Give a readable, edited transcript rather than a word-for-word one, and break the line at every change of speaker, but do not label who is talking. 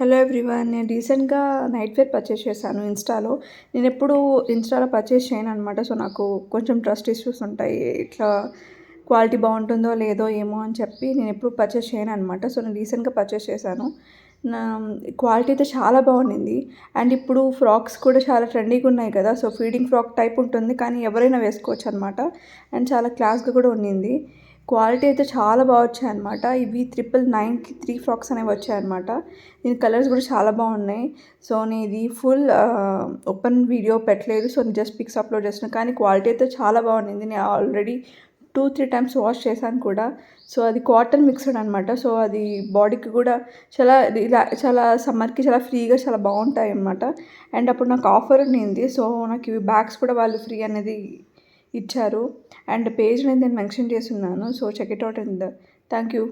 Hello everyone. నేను రీసెంట్గా night wear purchase చేశాను ఇన్స్టాలో. నేను ఎప్పుడు ఇన్స్టాలో పర్చేస్ చేయను అనమాట. సో నాకు కొంచెం ట్రస్ట్ ఇష్యూస్ ఉంటాయి. ఇట్లా క్వాలిటీ బాగుంటుందో లేదో ఏమో అని చెప్పి నేను ఎప్పుడు పర్చేస్ చేయను అనమాట. సో నేను రీసెంట్గా పర్చేస్ చేశాను. నా క్వాలిటీ అయితే చాలా బాగుండింది. అండ్ ఇప్పుడు ఫ్రాక్స్ కూడా చాలా ట్రెండీగా ఉన్నాయి కదా. సో ఫీడింగ్ ఫ్రాక్ టైప్ ఉంటుంది, కానీ ఎవరైనా వేసుకోవచ్చు అనమాట. అండ్ చాలా క్లాస్గా కూడా ఉండింది. క్వాలిటీ అయితే చాలా బాగా వచ్చాయన్నమాట. ఇవి 999కి 3 ఫ్రాక్స్ అనేవి వచ్చాయన్నమాట. దీని కలర్స్ కూడా చాలా బాగున్నాయి. సో నేను ఇది ఫుల్ ఓపెన్ వీడియో పెట్టలేదు. సో జస్ట్ పిక్స్ అప్లోడ్ చేస్తున్నాను. కానీ క్వాలిటీ అయితే చాలా బాగుంది. నేను ఆల్రెడీ 2-3 టైమ్స్ వాష్ చేశాను కూడా. సో అది కాటన్ మిక్స్డ్ అనమాట. సో అది బాడీకి కూడా చాలా సమ్మర్కి చాలా ఫ్రీగా చాలా బాగుంటాయి అన్నమాట. అండ్ అప్పుడు నాకు ఆఫర్ ఉన్నింది. సో నాకు ఇవి బ్యాగ్స్ కూడా వాళ్ళు ఫ్రీ అనేది ఇచ్చారు. అండ్ పేజ్ నేను మెన్షన్ చేసి ఉన్నాను. So check it out. And thank you.